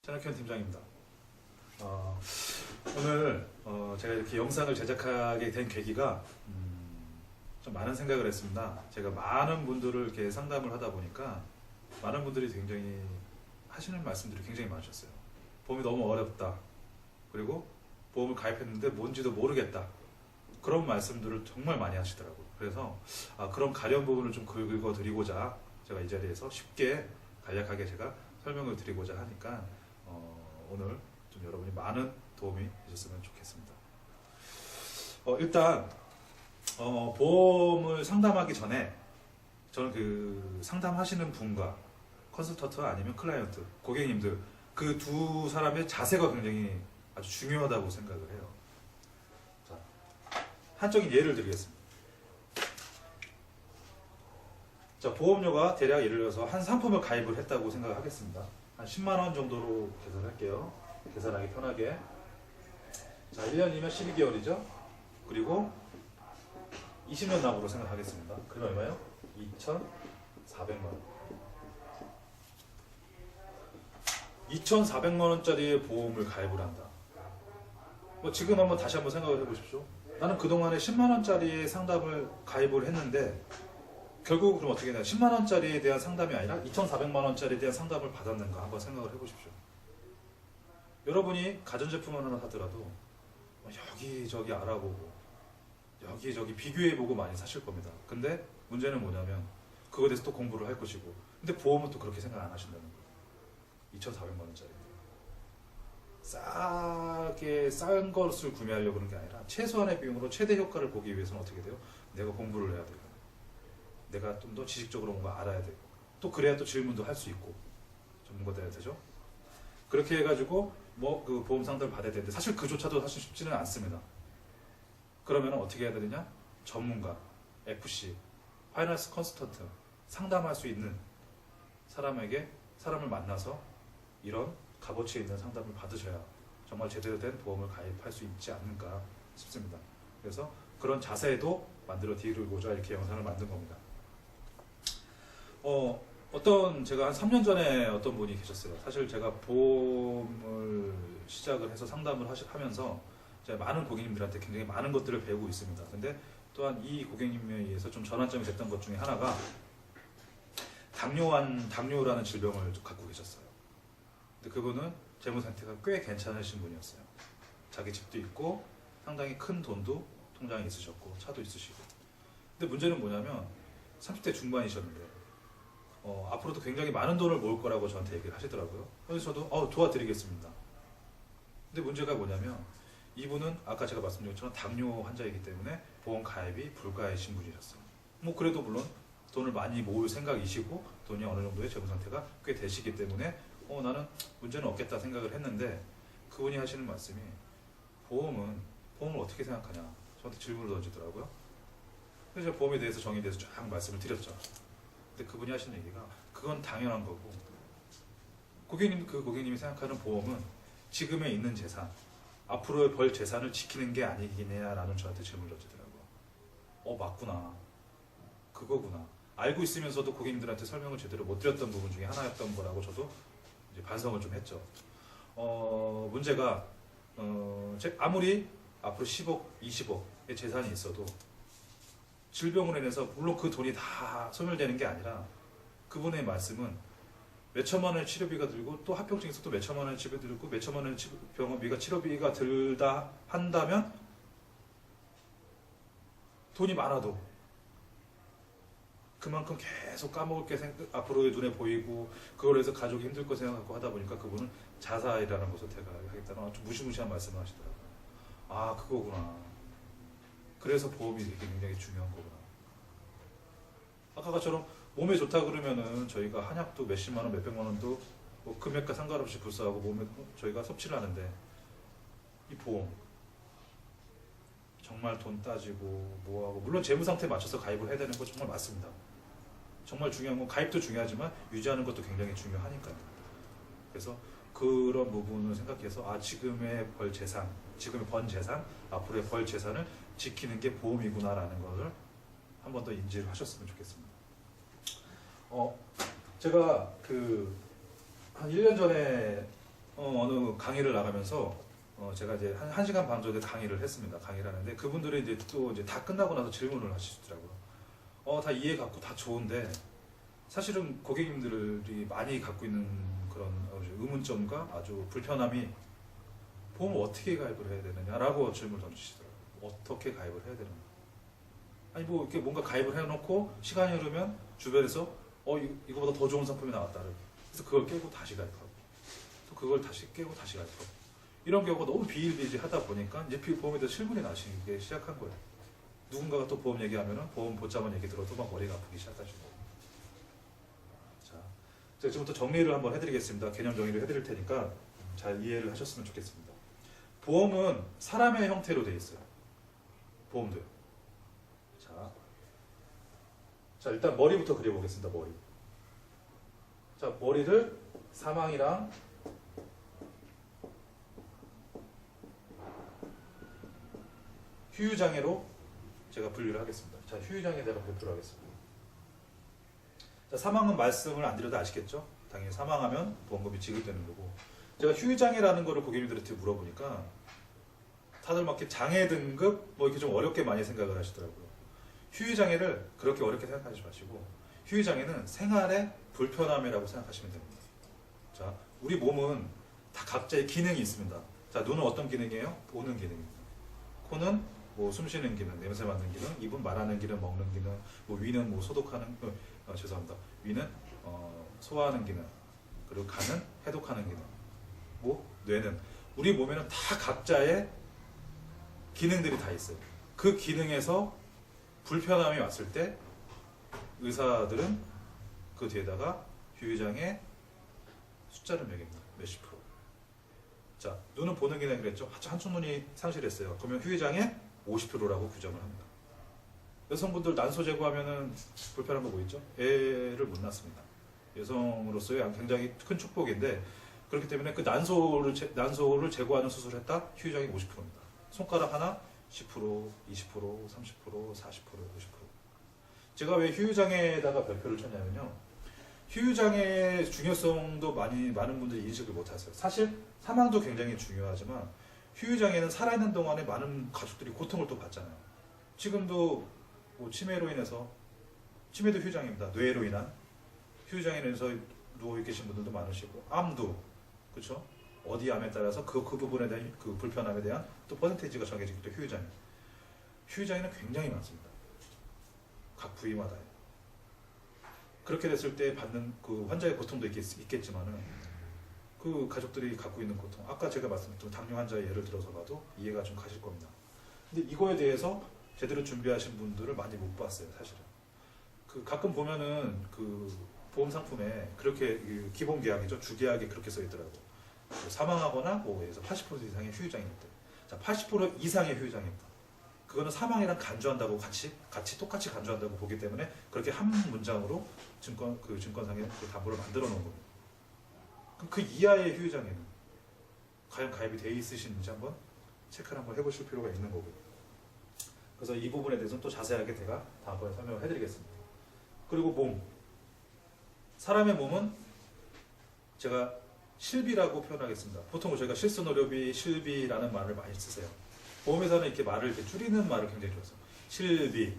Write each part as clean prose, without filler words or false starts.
천학현 팀장입니다. 오늘 제가 이렇게 영상을 제작하게 된 계기가 좀 많은 생각을 했습니다. 제가 많은 분들을 이렇게 상담을 하다 보니까 많은 분들이 굉장히 하시는 말씀들이 굉장히 많으셨어요. 보험이 너무 어렵다. 그리고 보험을 가입했는데 뭔지도 모르겠다. 그런 말씀들을 정말 많이 하시더라고요. 그래서 그런 가려운 부분을 좀 긁어드리고자 제가 이 자리에서 쉽게 간략하게 제가 설명을 드리고자 하니까 오늘 좀 여러분이 많은 도움이 되셨으면 좋겠습니다. 일단 보험을 상담하기 전에 저는 그 상담하시는 분과 컨설턴트 아니면 클라이언트, 고객님들 그 두 사람의 자세가 굉장히 아주 중요하다고 생각을 해요. 자, 한적인 예를 드리겠습니다. 자, 보험료가 대략 예를 들어서 한 상품을 가입을 했다고 생각을 하겠습니다. 한 10만 원 정도로 계산할게요. 계산하기 편하게. 자, 1년이면 12개월이죠. 그리고 20년 납으로 생각하겠습니다. 그럼 얼마요? 2,400만 원. 2,400만 원짜리의 보험을 가입을 한다. 지금 한번 다시 한번 생각을 해보십시오. 나는 그동안에 10만 원짜리의 상담을 가입을 했는데 결국 그럼 어떻게 되냐? 10만 원짜리에 대한 상담이 아니라 2,400만 원짜리에 대한 상담을 받았는가 한번 생각을 해보십시오. 여러분이 가전제품 하나 사더라도 여기저기 알아보고 여기저기 비교해보고 많이 사실 겁니다. 근데 문제는 뭐냐면 그거에 대해서 또 공부를 할 것이고, 근데 보험은 또 그렇게 생각 안 하신다는 거예요. 2,400만 원짜리 싸게 싼 것을 구매하려고 그러는 게 아니라 최소한의 비용으로 최대 효과를 보기 위해서는 어떻게 돼요? 내가 공부를 해야 되고, 내가 좀 더 지식적으로 뭔가 알아야 되고, 또 그래야 또 질문도 할 수 있고 전문가 돼야 되죠. 그렇게 해가지고 그 보험 상담을 받아야 되는데 사실 그조차도 사실 쉽지는 않습니다. 그러면 어떻게 해야 되느냐? 전문가, FC, 파이낸스 컨설턴트, 상담할 수 있는 사람을 만나서 이런 값어치 있는 상담을 받으셔야 정말 제대로 된 보험을 가입할 수 있지 않는가 싶습니다. 그래서 그런 자세도 만들어 드리고자 이렇게 영상을 만든 겁니다. 제가 한 3년 전에 어떤 분이 계셨어요. 사실 제가 보험을 시작을 해서 상담을 하면서 제가 많은 고객님들한테 굉장히 많은 것들을 배우고 있습니다. 근데 또한 이 고객님에 의해서 좀 전환점이 됐던 것 중에 하나가 당뇨라는 질병을 갖고 계셨어요. 근데 그분은 재무 상태가 꽤 괜찮으신 분이었어요. 자기 집도 있고 상당히 큰 돈도 통장에 있으셨고 차도 있으시고. 근데 문제는 뭐냐면 30대 중반이셨는데 앞으로도 굉장히 많은 돈을 모을 거라고 저한테 얘기를 하시더라고요. 그래서 저도 도와드리겠습니다. 근데 문제가 뭐냐면 이분은 아까 제가 말씀드린 것처럼 당뇨 환자이기 때문에 보험 가입이 불가이신 분이셨어요. 그래도 물론 돈을 많이 모을 생각이시고 돈이 어느 정도의 재무 상태가 꽤 되시기 때문에 나는 문제는 없겠다 생각을 했는데, 그분이 하시는 말씀이 보험을 어떻게 생각하냐 저한테 질문을 던지더라고요. 그래서 제가 보험에 대해서 정의에 대해서 쫙 말씀을 드렸죠. 근데 그분이 하시는 얘기가 그건 당연한 거고, 고객님이 생각하는 보험은 지금에 있는 재산, 앞으로의 벌 재산을 지키는 게 아니겠냐라는 저한테 질문을 던지더라고요. 맞구나, 그거구나. 알고 있으면서도 고객님들한테 설명을 제대로 못 드렸던 부분 중에 하나였던 거라고 저도 이제 반성을 좀 했죠. 문제가 아무리 앞으로 10억, 20억의 재산이 있어도 질병으로 인해서 물론 그 돈이 다 소멸되는 게 아니라, 그분의 말씀은 몇천만 원의 치료비가 들고 또 합병증에서 또 몇천만 원의 치료비 들고 몇천만 원의 병원비가 치료비가 들다 한다면 돈이 많아도 그만큼 계속 까먹을 게 앞으로의 눈에 보이고 그걸로 해서 가족이 힘들 거 생각하고 하다 보니까 그분은 자살이라는 것을 택하겠다는 아주 무시무시한 말씀을 하시더라고요. 그거구나. 그래서 보험이 굉장히 중요한 거구나. 아까처럼 몸에 좋다 그러면은 저희가 한약도 몇십만 원, 몇백만 원도 금액과 상관없이 불사하고 몸에 저희가 섭취를 하는데, 이 보험 정말 돈 따지고 뭐하고, 물론 재무 상태에 맞춰서 가입을 해야 되는 거 정말 맞습니다. 정말 중요한 건 가입도 중요하지만 유지하는 것도 굉장히 중요하니까요. 그래서 그런 부분을 생각해서 지금의 벌 재산, 지금의 번 재산, 앞으로의 벌 재산을 지키는 게 보험이구나라는 것을 한 번 더 인지를 하셨으면 좋겠습니다. 제가 한 1년 전에 어느 강의를 나가면서 제가 이제 한 시간 반 정도 강의를 했습니다. 강의를 하는데 그분들이 이제 또 이제 다 끝나고 나서 질문을 하시더라고요. 다 이해 갖고 다 좋은데 사실은 고객님들이 많이 갖고 있는 그런 의문점과 아주 불편함이 보험을 어떻게 가입을 해야 되느냐라고 질문을 던지시더라고요. 어떻게 가입을 해야 되느냐. 아니 뭐 이렇게 뭔가 가입을 해놓고 시간이 흐르면 주변에서 이거보다 더 좋은 상품이 나왔다. 그래서 그걸 깨고 다시 가입하고 또 그걸 다시 깨고 다시 가입하고 이런 경우가 너무 비일비재하다 보니까 이제 보험에 대해서 실문이 나시기 시작한 거예요. 누군가가 또 보험 얘기하면은 보험 보자만 얘기 들어도 막 머리가 아프기 시작하시고. 자, 제가 지금부터 정리를 한번 해드리겠습니다. 개념 정리를 해드릴 테니까 잘 이해를 하셨으면 좋겠습니다. 보험은 사람의 형태로 되어 있어요. 보험도요. 자, 일단 머리부터 그려보겠습니다. 머리. 자, 머리를 사망이랑 휴유장애로 제가 분류를 하겠습니다. 자, 휴유장애에 대한 발표를 하겠습니다. 자, 사망은 말씀을 안 드려도 아시겠죠? 당연히 사망하면 보험금이 지급되는 거고. 제가 휴유장애라는 거를 고객님들한테 물어보니까 다들 막 이렇게 장애 등급 뭐 이렇게 좀 어렵게 많이 생각을 하시더라고요. 휴유장애를 그렇게 어렵게 생각하지 마시고 휴유장애는 생활의 불편함이라고 생각하시면 됩니다. 자, 우리 몸은 다 각자의 기능이 있습니다. 자, 눈은 어떤 기능이에요? 보는 기능입니다. 코는 뭐 숨쉬는 기능, 냄새 맡는 기능, 입은 말하는 기능, 먹는 기능, 뭐 위는 뭐 소독하는, 죄송합니다. 위는 소화하는 기능, 그리고 간은 해독하는 기능, 뭐 뇌는 우리 몸에는 다 각자의 기능들이 다 있어요. 그 기능에서 불편함이 왔을 때 의사들은 그 뒤에다가 휴유장애 숫자를 매깁니다. 몇십 프로. 자, 눈은 보는 기능 그랬죠. 한쪽 눈이 상실했어요. 그러면 휴유장애 50%라고 규정을 합니다. 여성분들 난소 제거하면은 불편한 거 뭐 있죠? 애를 못 낳습니다. 여성으로서의 굉장히 큰 축복인데 그렇기 때문에 그 난소를 제거하는 수술을 했다? 휴유장애 50%입니다. 손가락 하나 10%, 20%, 30%, 40%, 50%. 제가 왜 휴유장애에다가 별표를 쳤냐면요. 휴유장애의 중요성도 많은 분들이 인식을 못하세요. 사실 사망도 굉장히 중요하지만 휴유장애는 살아있는 동안에 많은 가족들이 고통을 또 받잖아요. 지금도 뭐 치매로 인해서, 치매도 휴유장애입니다. 뇌로 인한 휴유장애로 인해서 누워 계신 분들도 많으시고, 암도 그렇죠. 어디 암에 따라서 그 부분에 대한 그 불편함에 대한 또 퍼센테이지가 정해지기 때문에 휴유장애. 휴유장애는 굉장히 많습니다. 각 부위마다. 그렇게 됐을 때 받는 그 환자의 고통도 있겠지만은 그 가족들이 갖고 있는 고통, 아까 제가 말씀드렸던 당뇨 환자의 예를 들어서 봐도 이해가 좀 가실 겁니다. 근데 이거에 대해서 제대로 준비하신 분들을 많이 못 봤어요, 사실은. 그 가끔 보면은 그 보험 상품에 그렇게 기본 계약이죠, 주계약에 그렇게 써 있더라고요. 사망하거나 뭐 예를 들어서 80% 이상의 휴유장애입니다. 자, 80% 이상의 휴유장애입니다. 그거는 사망이랑 간주한다고 같이 똑같이 간주한다고 보기 때문에 그렇게 한 문장으로 증권상의 그 담보를 만들어 놓은 겁니다. 그럼 그 이하의 휴유장애는 과연 가입이 돼 있으신지 한번 체크를 한번 해보실 필요가 있는 거고요. 그래서 이 부분에 대해서는 또 자세하게 제가 다음번에 설명을 해드리겠습니다. 그리고 몸. 사람의 몸은 제가 실비라고 표현하겠습니다. 보통 저희가 실손의료비, 실비라는 말을 많이 쓰세요. 보험회사는 이렇게 말을 이렇게 줄이는 말을 굉장히 좋아해요. 실비,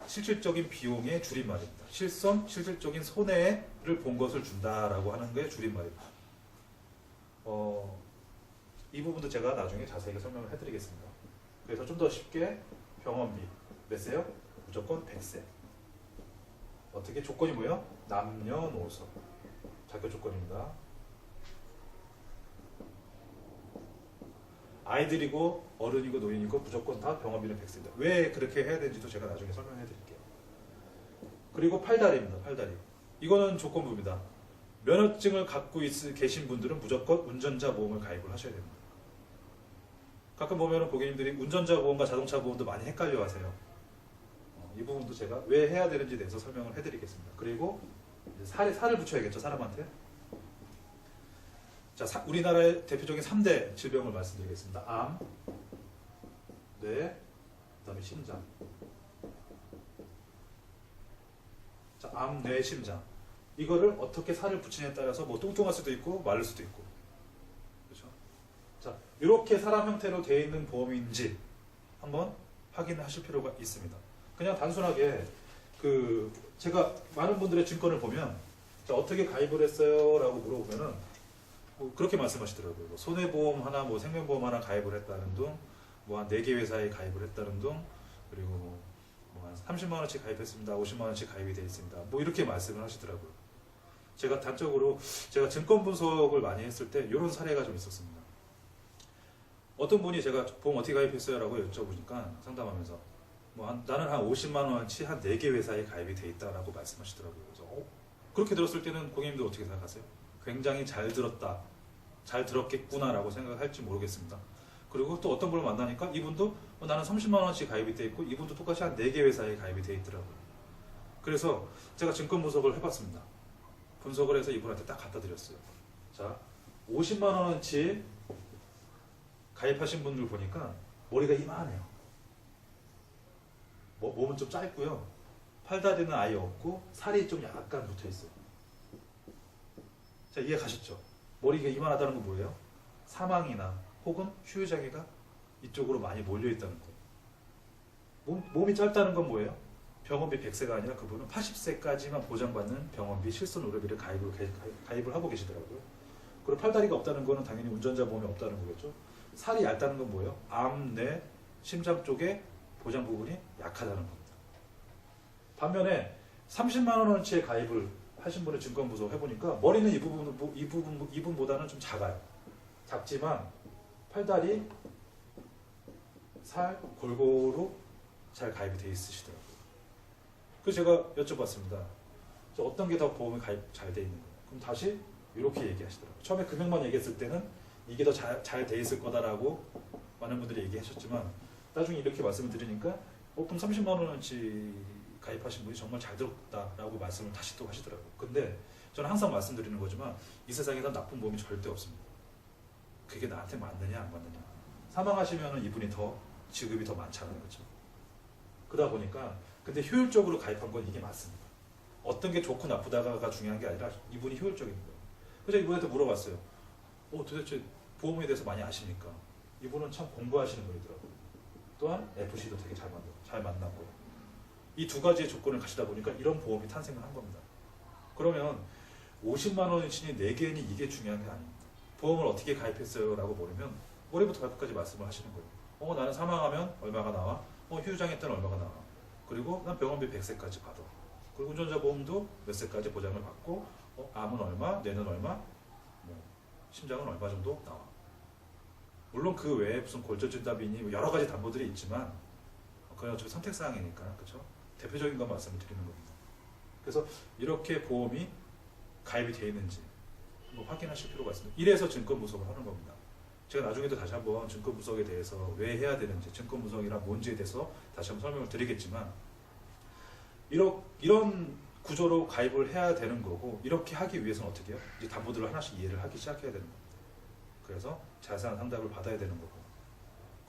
실질적인 비용의 줄임말입니다. 실손, 실질적인 손해를 본 것을 준다라고 하는 게 줄임말입니다. 이 부분도 제가 나중에 자세하게 설명을 해드리겠습니다. 그래서 좀 더 쉽게 병원비 몇 세요? 무조건 100세. 어떻게 조건이 뭐예요? 남녀노소. 자격 조건입니다. 아이들이고 어른이고 노인이고 무조건 다 병원비는 100세입니다. 왜 그렇게 해야 되는지도 제가 나중에 설명해 드릴게요. 그리고 팔다리입니다. 팔다리. 이거는 조건부입니다. 면허증을 갖고 계신 분들은 무조건 운전자 보험을 가입을 하셔야 됩니다. 가끔 보면은 고객님들이 운전자 보험과 자동차 보험도 많이 헷갈려 하세요. 이 부분도 제가 왜 해야 되는지에 대해서 설명을 해드리겠습니다. 그리고 이제 살을 붙여야겠죠, 사람한테. 자, 우리나라의 대표적인 3대 질병을 말씀드리겠습니다. 암, 뇌, 그다음에 심장. 자, 암, 뇌, 심장. 이거를 어떻게 살을 붙이냐에 따라서 뭐 뚱뚱할 수도 있고 마를 수도 있고. 자, 이렇게 사람 형태로 되어 있는 보험인지 한번 확인하실 필요가 있습니다. 그냥 단순하게 제가 많은 분들의 증권을 보면 자, 어떻게 가입을 했어요? 라고 물어보면은 뭐 그렇게 말씀하시더라고요. 뭐 손해보험 하나, 뭐 생명보험 하나 가입을 했다는 둥, 뭐 한 4개 회사에 가입을 했다는 둥, 그리고 뭐 한 30만 원씩 가입했습니다. 50만 원씩 가입이 되어 있습니다. 뭐 이렇게 말씀을 하시더라고요. 제가 단적으로 제가 증권 분석을 많이 했을 때 이런 사례가 좀 있었습니다. 어떤 분이 제가 보험 어떻게 가입했어요? 라고 여쭤보니까 상담하면서 나는 한 50만 원치 한 4개 회사에 가입이 돼 있다라고 말씀하시더라고요. 그래서 그렇게 들었을 때는 고객님들 어떻게 생각하세요? 굉장히 잘 들었다, 잘 들었겠구나라고 생각할지 모르겠습니다. 그리고 또 어떤 분을 만나니까 이분도 나는 30만 원씩 가입이 돼 있고 이분도 똑같이 한 4개 회사에 가입이 돼 있더라고요. 그래서 제가 증권 분석을 해봤습니다. 분석을 해서 이분한테 딱 갖다 드렸어요. 자, 50만 원어치 가입하신 분들 보니까 머리가 이만해요. 몸은 좀 짧고요. 팔다리는 아예 없고 살이 좀 약간 붙어 있어요. 자, 이해 가셨죠? 머리가 이만하다는 건 뭐예요? 사망이나 혹은 휴유장애가 이쪽으로 많이 몰려 있다는 거예요. 몸이 짧다는 건 뭐예요? 병원비 100세가 아니라 그분은 80세까지만 보장받는 병원비 실손 의료비를 가입을 하고 계시더라고요. 그리고 팔다리가 없다는 거는 당연히 운전자 보험이 없다는 거겠죠. 살이 얇다는 건 뭐예요? 암, 뇌, 심장 쪽에 보장 부분이 약하다는 겁니다. 반면에 30만 원어치에 가입을 하신 분의 증권 분석 해보니까 머리는 이분보다는 좀 작아요. 작지만 팔다리, 살 골고루 잘 가입이 돼 있으시더라고요. 그래서 제가 여쭤봤습니다. 어떤 게 더 보험이 가입 잘 돼 있는 거예요? 그럼 다시 이렇게 얘기하시더라고요. 처음에 금액만 얘기했을 때는 이게 더 잘 돼 있을 거다라고 많은 분들이 얘기하셨지만 나중에 이렇게 말씀을 드리니까 그럼 30만 원어치 가입하신 분이 정말 잘 들었다라고 말씀을 다시 또 하시더라고요. 근데 저는 항상 말씀드리는 거지만 이 세상에선 나쁜 보험이 절대 없습니다. 그게 나한테 맞느냐 안 맞느냐. 사망하시면 이분이 더 지급이 더 많잖아요. 그렇죠? 그러다 보니까 근데 효율적으로 가입한 건 이게 맞습니다. 어떤 게 좋고 나쁘다가 중요한 게 아니라 이분이 효율적인 거예요. 그래서 이분한테 물어봤어요. 도대체 보험에 대해서 많이 아십니까? 이분은 참 공부하시는 분이더라고요. 또한 FC도 되게 잘 만나고 이 두 가지의 조건을 가시다 보니까 이런 보험이 탄생을 한 겁니다. 그러면 50만 원이니 4개니 이게 중요한 게 아닙니다. 보험을 어떻게 가입했어요? 라고 물으면 머리부터 발끝까지 말씀을 하시는 거예요. 나는 사망하면 얼마가 나와? 휴유장애 때는 얼마가 나와? 그리고 난 병원비 100세까지 받아. 그리고 운전자 보험도 몇 세까지 보장을 받고 암은 얼마, 뇌는 얼마, 심장은 얼마 정도 나와. 물론 그 외에 무슨 골저진단비니 여러 가지 담보들이 있지만 그건 어차피 선택사항이니까 그렇죠? 대표적인 건 말씀을 드리는 겁니다. 그래서 이렇게 보험이 가입이 되어 있는지 확인하실 필요가 있습니다. 이래서 증권 분석을 하는 겁니다. 제가 나중에도 다시 한번 증권 분석에 대해서 왜 해야 되는지, 증권 분석이란 뭔지에 대해서 다시 한번 설명을 드리겠지만 이런 구조로 가입을 해야 되는 거고 이렇게 하기 위해서는 어떻게 해요? 이제 담보들을 하나씩 이해를 하기 시작해야 되는 겁니다. 그래서 자세한 상담을 받아야 되는 거고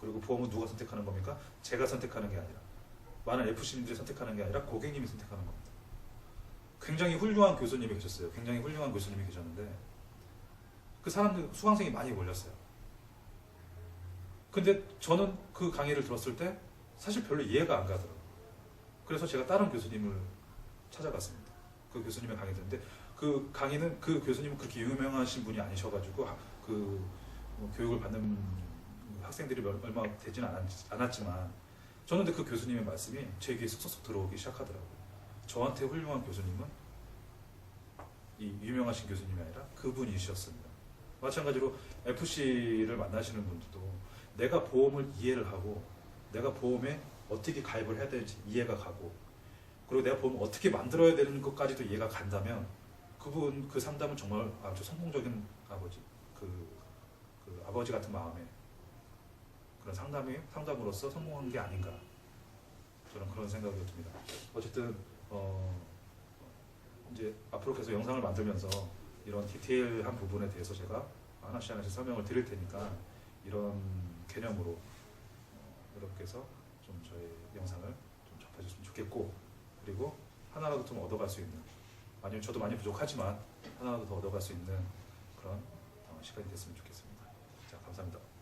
그리고 보험은 누가 선택하는 겁니까? 제가 선택하는 게 아니라 많은 FC님들이 선택하는 게 아니라 고객님이 선택하는 겁니다. 굉장히 훌륭한 교수님이 계셨어요. 굉장히 훌륭한 교수님이 계셨는데 그 사람들 수강생이 많이 몰렸어요. 근데 저는 그 강의를 들었을 때 사실 별로 이해가 안 가더라고요. 그래서 제가 다른 교수님을 찾아갔습니다. 그 교수님의 강의 듣는데 그 강의는 그 교수님은 그렇게 유명하신 분이 아니셔가지고 교육을 받는 학생들이 얼마 되지는 않았지만 저는 근데 그 교수님의 말씀이 제 귀에 쏙쏙 들어오기 시작하더라고요. 저한테 훌륭한 교수님은 이 유명하신 교수님이 아니라 그분이셨습니다. 마찬가지로 FC를 만나시는 분들도 내가 보험을 이해를 하고 내가 보험에 어떻게 가입을 해야 되는지 이해가 가고 그리고 내가 보험을 어떻게 만들어야 되는 것까지도 이해가 간다면 그분 그 상담은 정말 아주 성공적인 아버지 그 아버지 같은 마음에 그런 상담으로서 성공한 게 아닌가 저는 그런 생각이 듭니다. 어쨌든 이제 앞으로 계속 영상을 만들면서 이런 디테일한 부분에 대해서 제가 하나씩 설명을 드릴 테니까 이런 개념으로 여러분께서 좀 저희 영상을 좀 접해주시면 좋겠고 그리고 하나라도 좀 얻어갈 수 있는 아니면 저도 많이 부족하지만 하나라도 더 얻어갈 수 있는 그런 시간이 됐으면 좋겠습니다. 자, 감사합니다. 감사합니다.